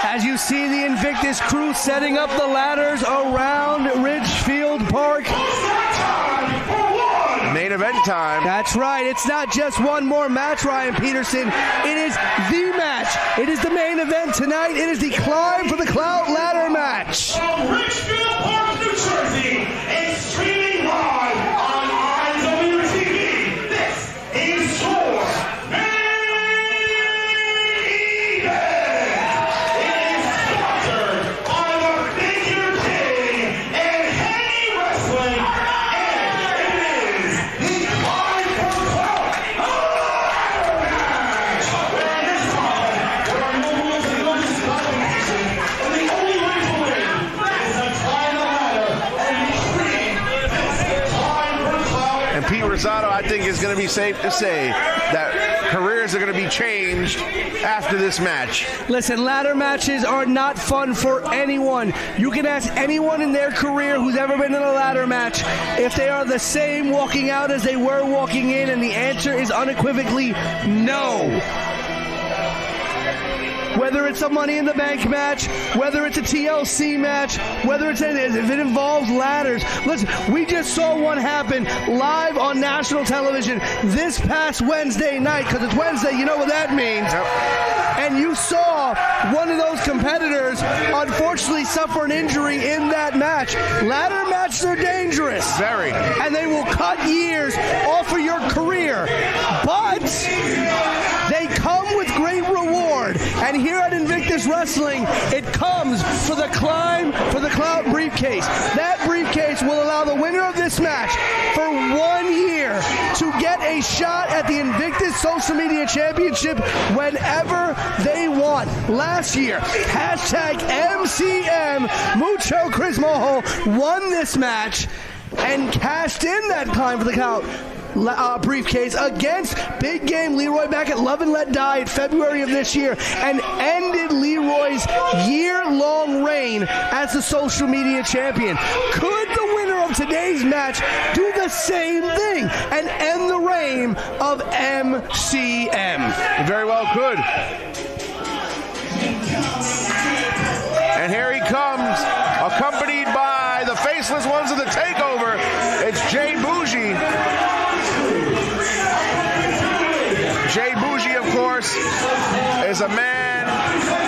As you see the Invictus crew setting up the ladders around Ridgefield Park. Main event time. That's right. It's not just one more match, Ryan Peterson. It is the match. It is the main event tonight. It is the Climb for the Clout ladder match. From Richfield Park, New Jersey, and streaming live on IWTV. This is your main event. It is sponsored by the Figure King and Henny Wrestling, and it is the Climb for the Clout ladder match. And this time, there are no rules and no disqualification, and the only way to win is to climb the ladder and scream, "This is Climb for the Clout." And Pete Rosado, I think, is going to be safe to say that careers are going to be changed after this match. Listen, ladder matches are not fun for anyone. You can ask anyone in their career who's ever been in a ladder match if they are the same walking out as they were walking in, and the answer is unequivocally no. Whether it's a Money in the Bank match, whether it's a TLC match, whether it's if it involves ladders. Listen, we just saw one happen live on national television this past Wednesday night, because it's Wednesday, you know what that means. Yep. And you saw one of those competitors unfortunately suffer an injury in that match. Ladder matches are dangerous. Very. And they will cut years off of your career. But they come with great reward. And here at Invictus Wrestling, it comes for the Climb for the Clout briefcase. That briefcase will allow the winner of this match for 1 year to get a shot at the Invictus Social Media Championship whenever they want. Last year, hashtag MCM, Mucho Chris Mojo won this match and cashed in that Climb for the Clout briefcase against Big Game Leroy back at Love and Let Die in February of this year, and ended Leroy's year-long reign as the social media champion. Could the winner of today's match do the same thing and end the reign of MCM? He very well could. And here he comes, accompanied by the faceless ones of the takeover. It's Jay Boujii. Jay Boujii, of course, is a man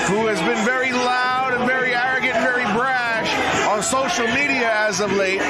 who has been very loud and very arrogant and very brash on social media as of late.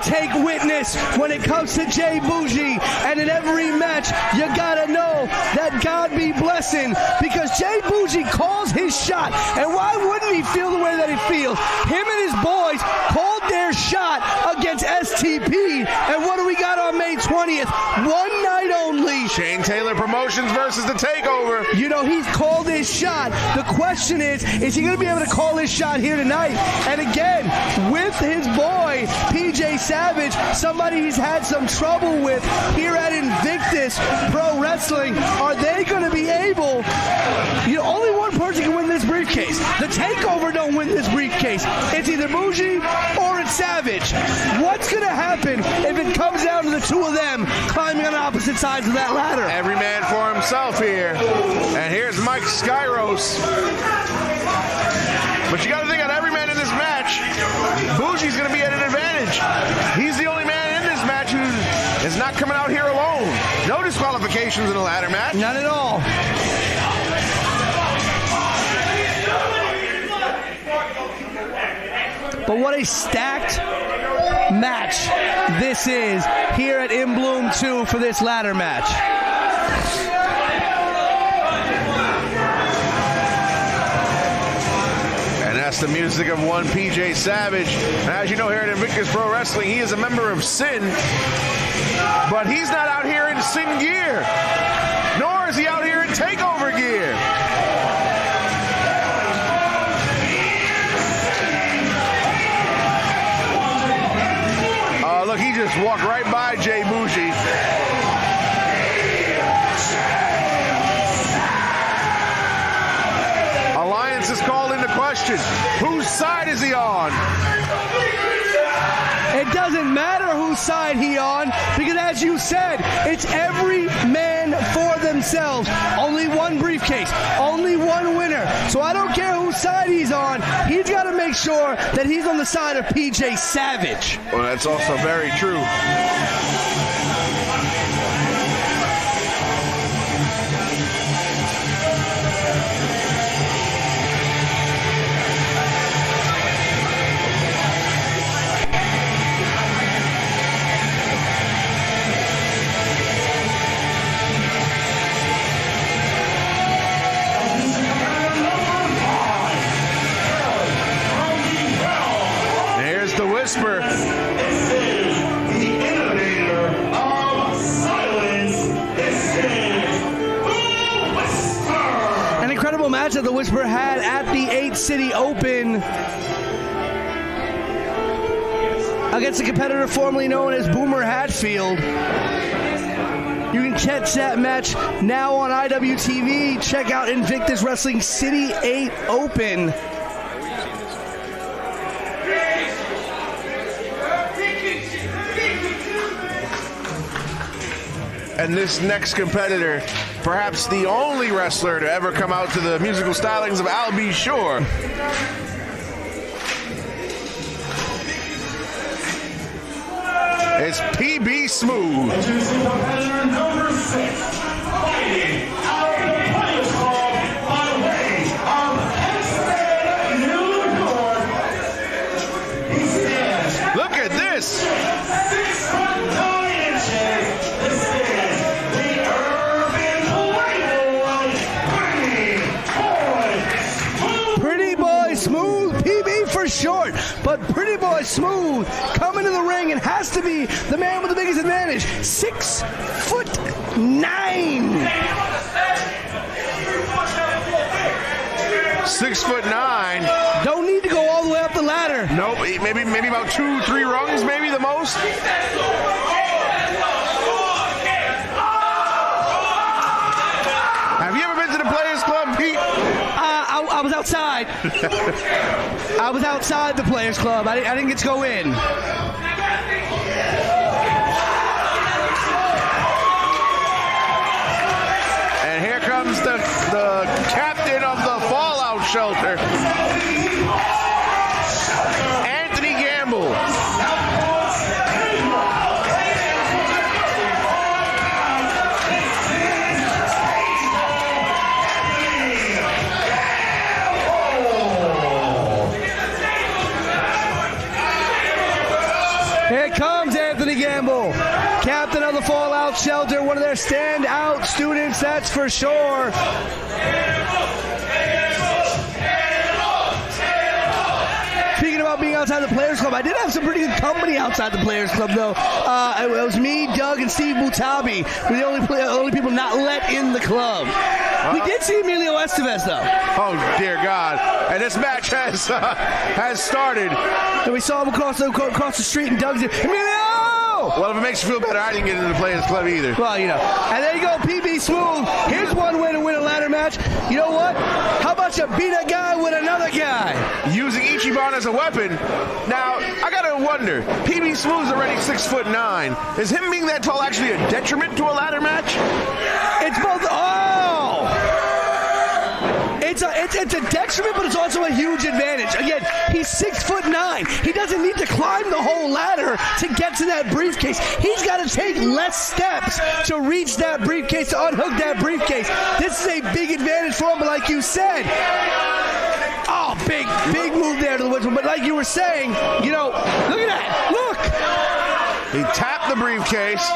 Take witness when it comes to Jay Boujii, and in every match you gotta know that God be blessing, because Jay Boujii calls his shot. And why wouldn't he feel the way that he feels? Him and his boys called their shot against STP, and what do we got on May 20th? One night only. Shane Taylor Promotions versus the Takeover. You know, he's called his shot. The question is he going to be able to call his shot here tonight? And again, with his boy PJ Savage, somebody he's had some trouble with here at Invictus Pro Wrestling, are they going to be able? You know, only one person can win this briefcase. The Takeover don't win this briefcase. It's either Boujii or it's Savage. What's going to happen if it comes down to the two of them climbing on opposite sides of that ladder? Every man for himself here. And here's Mike Skyros. But you got to think on every man in this match, Boujii's going to be at an advantage. He's the only man in this match who is not coming out here alone. No disqualifications in a ladder match. Not at all. But what a stacked match this is here at In Bloom 2 for this ladder match. And that's the music of one PJ Savage. And as you know, here at Invictus Pro Wrestling, he is a member of Sin. But he's not out here in Sin gear. Nor is he out here in Takeover gear. Look, he just walked right by Jay Boujii. question. Whose side is he on? It doesn't matter whose side he on, because as you said, it's every man for themselves. Only one briefcase, only one winner. So I don't care whose side he's on. He's got to make sure that he's on the side of PJ Savage. Well, that's also very true. The Whisper. This is the innovator of silence. This is the Whisper. An incredible match that the Whisper had at the 8 City Open against a competitor formerly known as Boomer Hatfield. You can catch that match now on IWTV. Check out Invictus Wrestling City 8 Open. And this next competitor, perhaps the only wrestler to ever come out to the musical stylings of Al B. Shore. It's PB Smooth. Introducing competitor number 6, fighting out of the Players Club by way of Hempstead, New York. He stands. Look at this. 6 foot 9 inches. This is the Urban Playboy, Pretty Boy Smooth, PB for short. But Pretty Boy Smooth coming to the ring and has to be the man with the biggest advantage. 6 foot 9. 6 foot 9. Don't need to go all the way up the ladder. Nope, maybe about 2-3 rungs, maybe the most. Have you ever been to the Players Club, Pete? I was outside. I was outside the Players Club. I didn't get to go in. And here comes the captain of the Fallout Shelter, Anthony Gamble. Here comes Anthony Gamble, captain of the Fallout Shelter, one of their standout students, that's for sure. Speaking about being outside the Players Club, I did have some pretty good company outside the Players Club, though. It was me, Doug, and Steve Butabi. We're the only people not let in the club. We did see Emilio Estevez, though. Oh, dear God. And this match has started. And we saw him across the street, and Doug said, Emilio! Well, if it makes you feel better, I didn't get into the Players Club either. Well, you know. And there you go, PB Smooth. Here's one way to win a ladder match. You know what? How about you beat a guy with another guy? Using Ichiban as a weapon. Now, I gotta wonder, PB Smooth's already 6 foot 9. Is him being that tall actually a detriment to a ladder match? It's both. Oh! It's a detriment, but it's also a huge advantage. Again, he's 6 foot 9. He doesn't need to climb the whole ladder to get to that briefcase. He's got to take less steps to reach that briefcase, to unhook that briefcase. This is a big advantage for him, but like you said, oh, big move there to the Whisper. But like you were saying, you know, look at that. Look. He tapped the briefcase.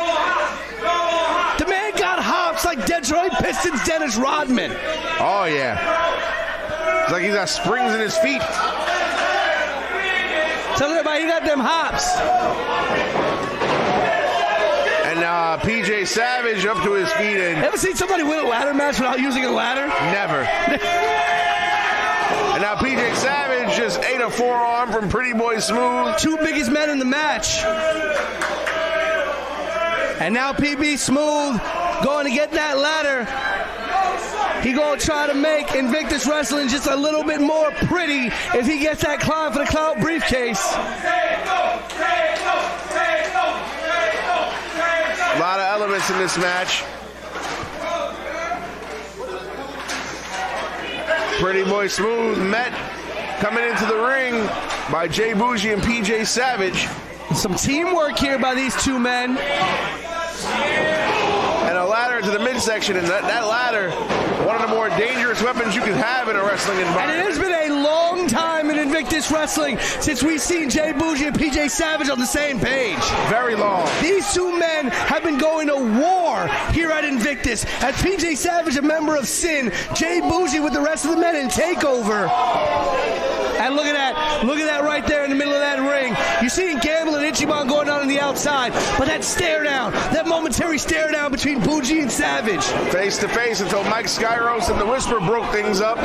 The man got hops like Detroit Pistons Dennis Rodman. Oh, yeah. It's like he's got springs in his feet. Tell everybody he got them hops. And PJ Savage up to his feet. And Ever seen somebody win a ladder match without using a ladder? never. And now PJ Savage just ate a forearm from Pretty Boy Smooth. Two biggest men in the match. And now PB Smooth going to get that ladder. He gonna try to make Invictus Wrestling just a little bit more pretty if he gets that climb for the clout briefcase. A lot of elements in this match. Pretty Boy Smooth met coming into the ring by Jay Boujii and PJ Savage. Some teamwork here by these two men. And a ladder to the midsection, and that ladder, one of the more dangerous weapons you can have in a wrestling environment. And it has been a long time in Invictus Wrestling since we've seen Jay Boujii and PJ Savage on the same page. Very long. These two men have been going to war here at Invictus. As PJ Savage, a member of Sin, Jay Boujii with the rest of the men in TakeOver. And look at that right there in the middle of that ring. You're seeing Gamble and Ichiban going on the outside, but that stare down, that momentary stare down between Boujii and Savage. Face to face until Mike Skyros and the Whisper broke things up.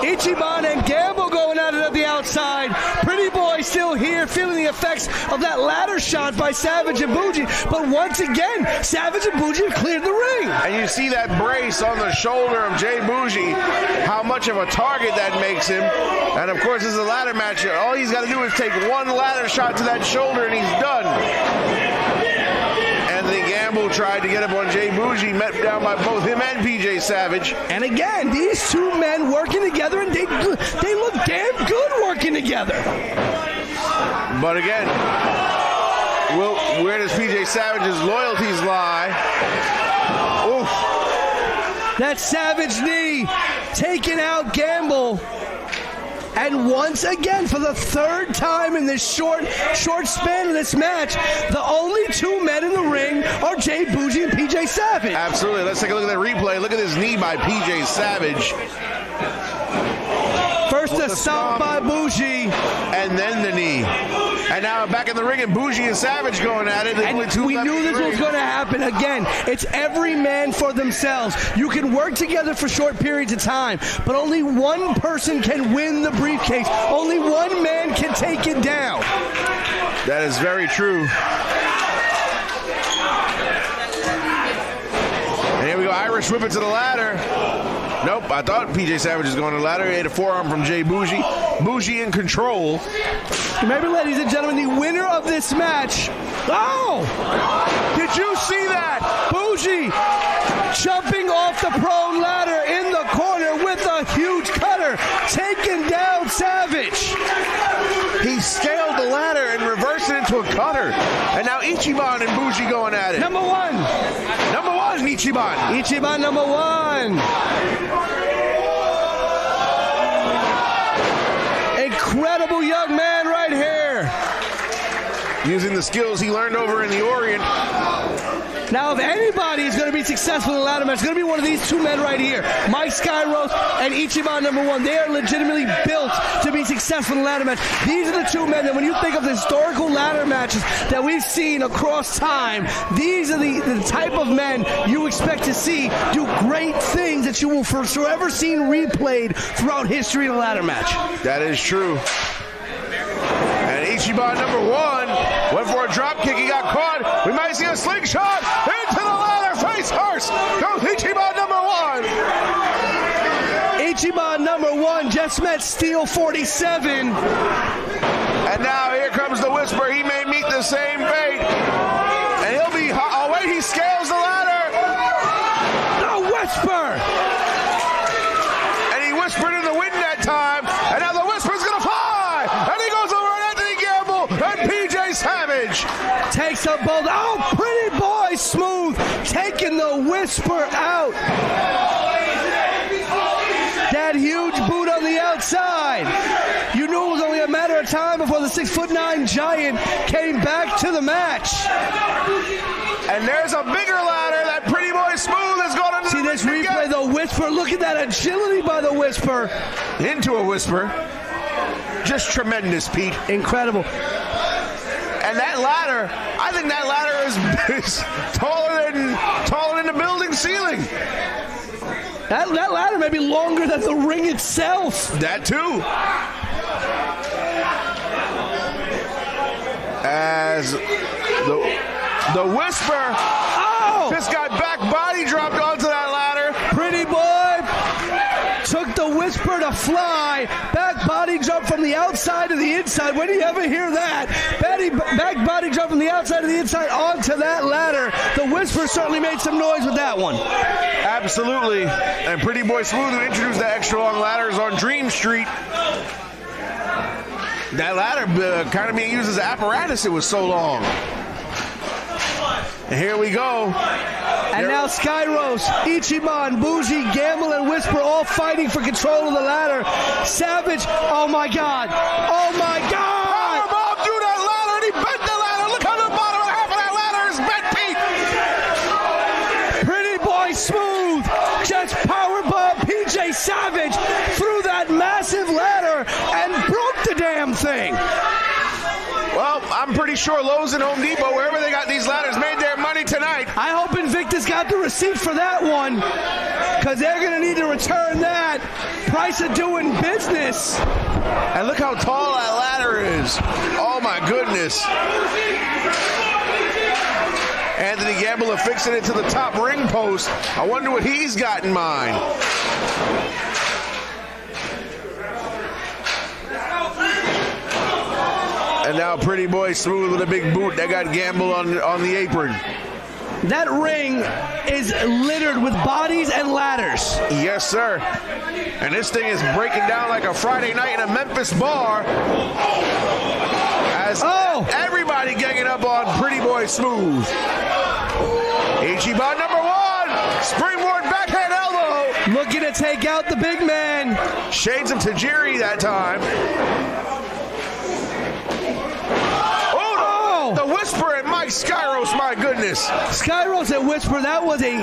Ichiban and Gamble going at it at the outside. Pretty Boy still here, feeling the effects of that ladder shot by Savage and Boujii. But once again, Savage and Boujii have cleared the ring. And you see that brace on the shoulder of Jay Boujii, how much of a target that makes him. And of course, this is a ladder match. All he's got to do is take one ladder shot to that shoulder and he's done. Anthony Gamble tried to get up on Jay Boujii, met down by both him and PJ Savage. And again, these two men working together, and they look damn good working together. But again, where does PJ Savage's loyalties lie? Oof. That Savage knee taking out Gamble. And once again, for the third time in this short span of this match, the only two men in the ring are Jay Boujii and PJ Savage. Absolutely. Let's take a look at that replay. Look at this knee by PJ Savage. First a stomp by Boujii. And then the knee. And now back in the ring, and Boujii and Savage going at it. And we knew this was going to happen. Again, it's every man for themselves. You can work together for short periods of time, but only one person can win the briefcase. Only one man can take it down. That is very true. And here we go, Irish whip it to the ladder. Nope, I thought PJ Savage was going to the ladder. He had a forearm from Jay Boujii. Boujii in control. Remember, ladies and gentlemen, the winner of this match. Oh! Did you see that? Boujii jumping off the prone ladder in the corner with a huge cutter, taking down Savage. He scaled the ladder and reversed it into a cutter. And now Ichiban and Boujii going at it. Number one, Ichiban. Ichiban number one. Incredible young man right here. Using the skills he learned over in the Orient. Now, if anybody is going to be successful in the ladder match, it's going to be one of these two men right here, Mike Skyros and Ichiban number one. They are legitimately built to be successful in the ladder match. These are the two men that when you think of the historical ladder matches that we've seen across time, these are the type of men you expect to see do great things that you will forever seen replayed throughout history of the ladder match. That is true. And Ichiban number one went for a drop kick. He got caught. We might see a slingshot into the ladder. Face first. Goes Ichiban number one. Ichiban number one just met Steel 47. And now here comes the Whisper. He may meet the same fate. And he'll be, oh wait, he scales the ladder. The Whisper. And he whispered in the wind that time. And now the Whisper's going to fly. And he goes over at Anthony Gamble and PJ Savage. Takes them both. Oh, Pretty Boy Smooth taking the Whisper out. That huge boot on the outside. You knew it was only a matter of time before the 6'9" giant came back to the match. And there's a bigger ladder that Pretty Boy Smooth is going to see this replay. The Whisper. Look at that agility by the Whisper. Into a Whisper. Just tremendous, Pete. Incredible. And that ladder, I think that ladder is taller than the building ceiling. That ladder may be longer than the ring itself. That too. As the Whisper just got back body drop fly, back body jump from the outside to the inside. When do you ever hear that? Back body jump from the outside to the inside onto that ladder. The Whisper certainly made some noise with that one. Absolutely. And Pretty Boy Smooth, who introduced the extra long ladders on Dream Street. That ladder kind of being used as an apparatus, it was so long. And here we go. And now Skyros, Ichiban, Boujii, Gamble, and Whisper all fighting for control of the ladder. Savage, oh my God. Oh my God. Powerbomb through that ladder, and he bent the ladder. Look how the bottom half of that ladder is bent, Pete. Pretty Boy Smooth just powerbomb PJ Savage through that massive ladder and broke the damn thing. Well, I'm pretty sure Lowe's and Home Depot, wherever they got these ladders, made their money tonight. I hope Invictus got the receipt for that one, because they're going to need to return that. Price of doing business. And look how tall that ladder is. Oh, my goodness. Anthony Gamble affixing it to the top ring post. I wonder what he's got in mind. And now Pretty Boy Smooth with a big boot that got Gamble on the apron. That ring is littered with bodies and ladders. Yes, sir. And this thing is breaking down like a Friday night in a Memphis bar. As everybody ganging up on Pretty Boy Smooth. Ichiban #1. Springboard backhand elbow. Looking to take out the big man. Shades of Tajiri that time. The Whisper and Mike Skyros, my goodness. Skyros and Whisper, that was a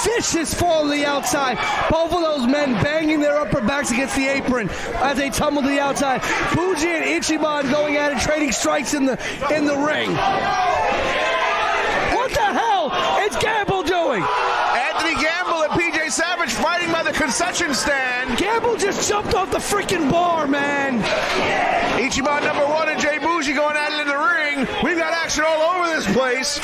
vicious fall to the outside. Both of those men banging their upper backs against the apron as they tumbled to the outside. Boujii and Ichiban going at it, trading strikes in the ring. What the hell is Gamble doing? Anthony Gamble and PJ Savage fighting by the concession stand. Gamble just jumped off the freaking bar, man. Ichiban #1 and Jay Boujii going at it in the ring. We've got action all over this place.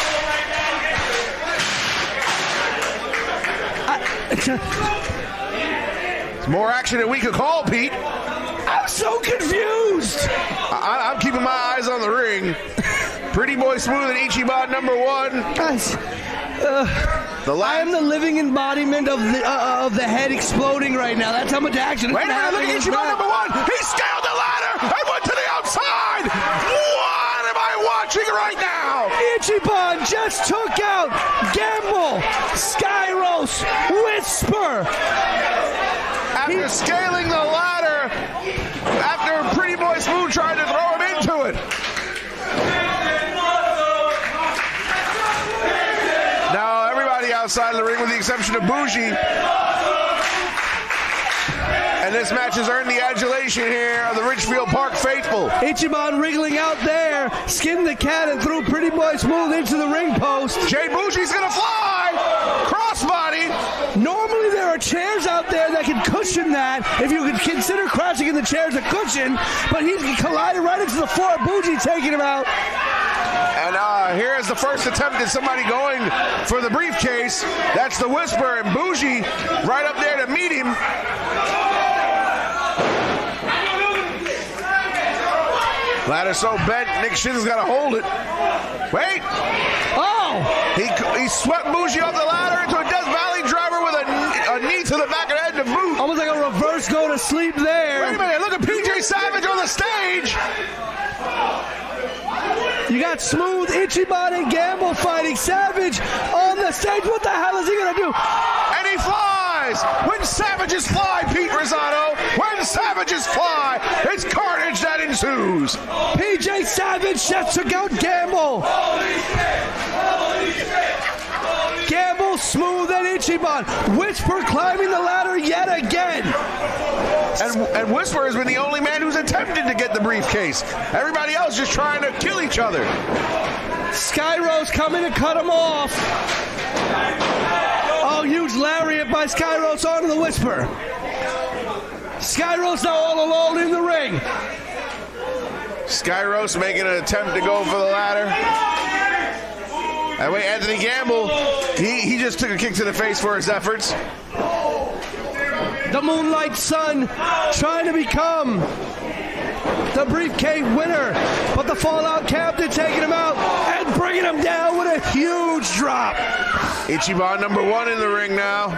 It's more action than we could call, Pete. I'm so confused. I'm keeping my eyes on the ring. Pretty Boy Smooth and Ichiban #1. Guys, I am the living embodiment of the head exploding right now. That's how much action is happening. Wait a minute, look at Ichiban #1. He scaled the ladder and went to the outside. What am I watching right now? Ichiban just took out Gamble, Skyros, Whisper. After scaling the ladder, after Pretty Boy Smooth tried to throw him into it. Now everybody outside of the ring with the exception of Boujii. And this match has earned the adulation here of the Ridgefield Park faithful. Ichiban wriggling out there, skinned the cat and threw Pretty Boy Smooth into the ring post. Jay Boujie's gonna fly! Crossbody! Normally there are chairs out there that can cushion that, if you could consider crouching in the chairs a cushion, but he's collided right into the floor. Boujii taking him out. And here's the first attempt at somebody going for the briefcase. That's the Whisper, and Boujii right up there to meet him. Ladder so bent, Nick Shin's got to hold it. Wait! Oh! He swept Boujii off the ladder into a Death Valley driver with a knee to the back of the head to boot. Almost like a reverse go to sleep there. Wait a minute, look at PJ Savage on the stage. You got Smooth, Ichiban, and Gamble fighting. Savage on the stage. What the hell is he going to do? And he flies! When savages fly, Pete Rosado, when savages fly, it's carnage that ensues. PJ Savage just took out Gamble. Gamble, Smooth, and Ichiban. Whisper climbing the ladder yet again. And Whisper has been the only man who's attempted to get the briefcase. Everybody else just trying to kill each other. Skyros coming to cut him off. Oh, huge lariat by Skyros onto the Whisper. Skyros now all alone in the ring. Skyros making an attempt to go for the ladder. That way, Anthony Gamble, he just took a kick to the face for his efforts. The Moonlight Sun trying to become the briefcase winner, but the Fallout Captain taking him out and bringing him down with a huge drop. Ichiban number 1 in the ring now.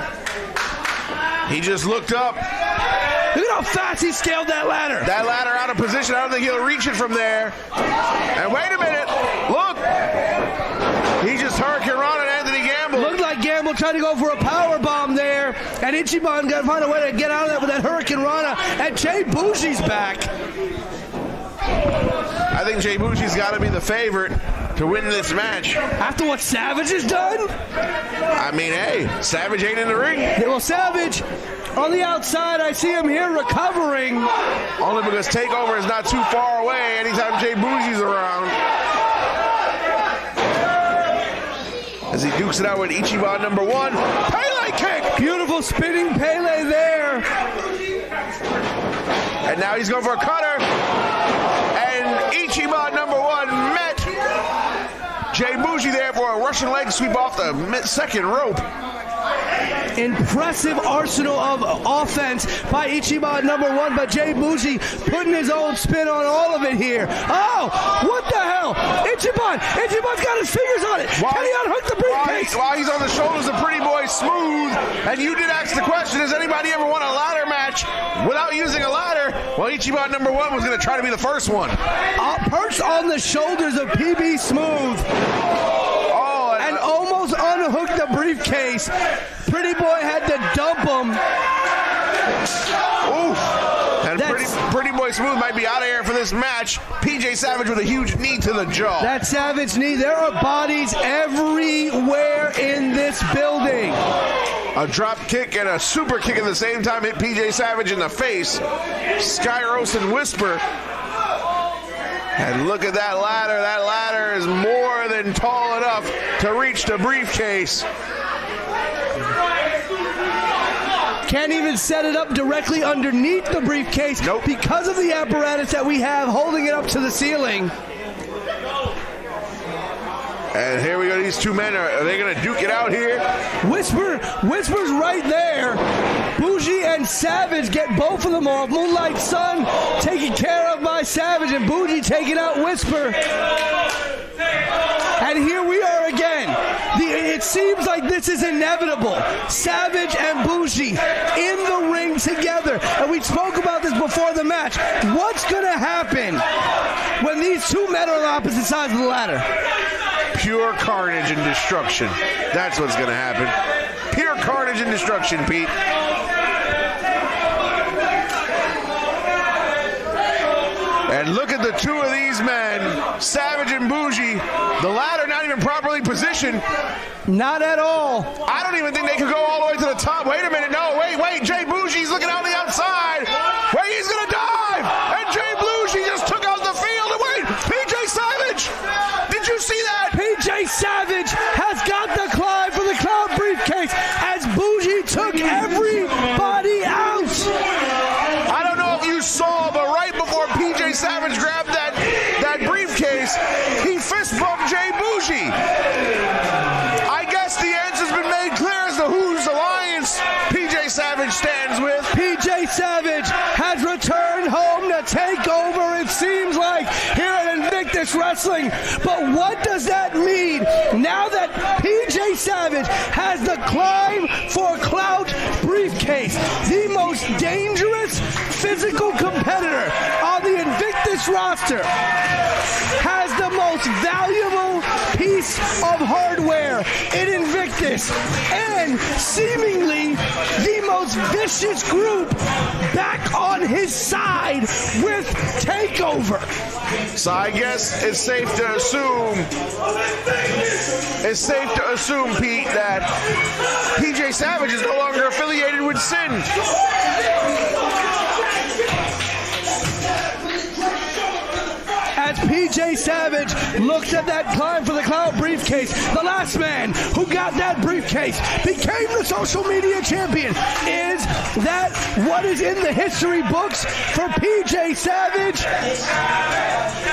He just looked up. Look at how fast he scaled that ladder. That ladder out of position. I don't think he'll reach it from there. And wait a minute. Look. He just Hurricane Rana and Anthony Gamble. Looked like Gamble tried to go for a power bomb there, and Ichiban got to find a way to get out of that with that Hurricane Rana, and Jay Boujii's back. I think Jay Boujii's got to be the favorite to win this match. After what Savage has done? I mean, hey, Savage ain't in the ring. Well, Savage, on the outside, I see him here recovering. Only because TakeOver is not too far away anytime Jay Boujii's around. As he dukes it out with Ichiban number 1. Pele kick! Beautiful spinning Pele there. And now he's going for a cutter. And Ichiban number 1 met Jay Boujii there for a Russian leg sweep off the second rope. Impressive arsenal of offense by Ichiban number 1, but Jay Boujii putting his own spin on all of it here. Oh, what the hell? Ichiban's got his fingers on it. Can he unhook the briefcase? While he's on the shoulders of Pretty Boy Smooth, and you did ask the question, has anybody ever won a ladder match without using a ladder? Well, Ichiban number 1 was going to try to be the first one. Perched on the shoulders of PB Smooth. And almost unhooked the briefcase. Pretty Boy had to dump him. Oof. And Pretty Boy Smooth might be out of here for this match. PJ Savage with a huge knee to the jaw. That Savage knee. There are bodies everywhere in this building. A drop kick and a super kick at the same time hit PJ Savage in the face. Skyros and Whisper. And look at that ladder. That ladder is more than tall enough to reach the briefcase. Can't even set it up directly underneath the briefcase because of the apparatus that we have holding it up to the ceiling. And here we go. These two men, are they going to duke it out here? Whisper's right there. Boujii and Savage get both of them off. Moonlight Sun taken care of by Savage, and Boujii taking out Whisper. And here we are again. It seems like this is inevitable. Savage and Boujii in the ring together. And we spoke about this before the match. What's going to happen when these two men are on opposite sides of the ladder? Pure carnage and destruction. That's what's going to happen. Pure carnage and destruction, Pete. And look at the two of these men, Savage and Boujii. The ladder not even properly positioned. Not at all. I don't even think they could go all the way to the top. Wait a minute. No, wait. Jay Boujii's looking out the outside. Wait, he's going to dive. And Jay Boujii just took out the field. And wait, PJ Savage. Did you see that? PJ Savage has got the climb for the Cloud briefcase as Boujii took everybody out. I don't know if you saw, but right before PJ Savage grabbed that briefcase, he fist bumped Jay Boujii. I guess the answer's been made clear as to whose alliance PJ Savage stands with. PJ Savage has returned home to take over, it seems like, here at Invictus Wrestling. But what does that mean now that PJ Savage has the climb for Clout briefcase, the most dangerous physical competitor on the Invictus roster, has the most valuable piece of hardware in Invictus, and seemingly the most vicious group back on his side with TakeOver. So I guess it's safe to assume, Pete, that PJ Savage is no longer affiliated with Sin. As PJ PJ Savage looks at that climb for the cloud briefcase. The last man who got that briefcase became the social media champion. Is that what is in the history books for PJ Savage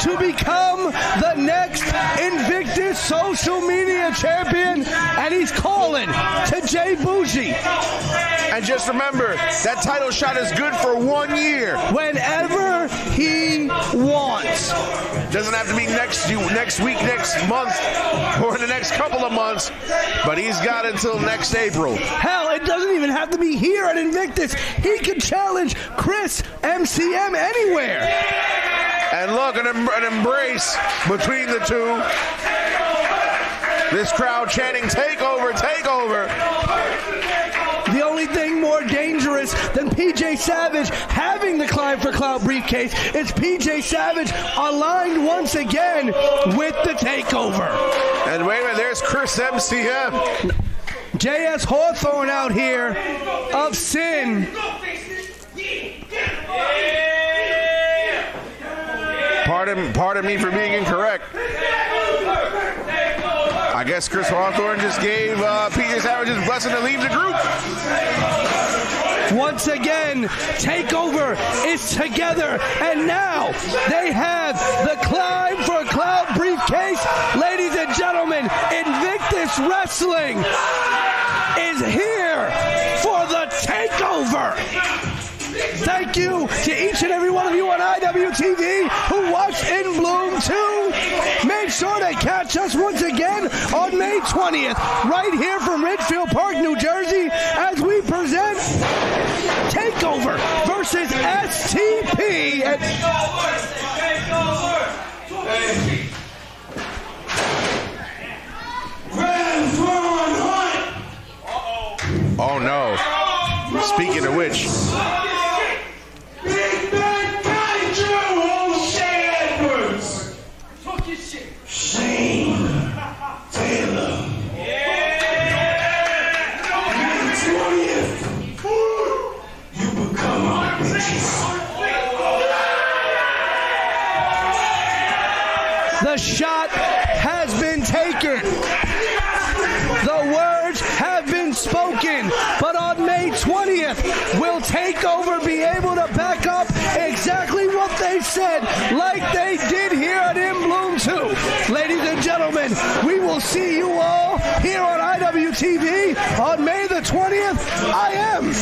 to become the next Invictus social media champion? And he's calling to Jay Boujii. And just remember, that title shot is good for 1 year. Whenever he wants. Doesn't have to be next week, next month, or in the next couple of months, but he's got until next April. Hell, it doesn't even have to be here at Invictus. He can challenge Chris MCM anywhere. And look, an embrace between the two. This crowd chanting, "Takeover, takeover." The only thing more dangerous than PJ Savage having the Climb for Cloud briefcase is PJ Savage aligned once again with the takeover. And wait a minute, there's Chris MCM. JS Hawthorne out here of Sin. Pardon me for being incorrect. I guess Chris Hawthorne just gave PJ Savage his blessing to leave the group. Once again, TakeOver is together, and now they have the Climb for Cloud briefcase. Ladies and gentlemen, Invictus Wrestling is here for the takeover. Thank you to each and every one of you on IWTV who watched In Bloom 2. Make sure to catch us once again on May 20th, right here from Ridgefield Park, New Jersey, as we present TakeOver versus STP. Oh no. Speaking of which. Big Bad Kaiju on Shane Edwards. Talk your shit. Shane Taylor. May 20th. You become our bitches. The shot has been taken. The words have been spoken. But on May 20th, will TakeOver be able to back up exactly what they said, like they did here at In Bloom 2? Ladies and gentlemen, we will see you all here on IWTV on May the 20th. I am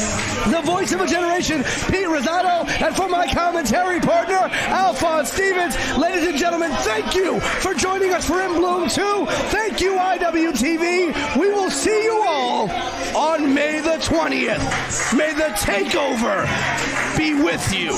the voice of a generation, Pete Rosado, and for my commentary partner, Alphonse Stevens. Ladies and gentlemen, thank you for joining us for In Bloom 2. Thank you, IWTV. We will see you all on May the 20th. May the TakeOver be with you.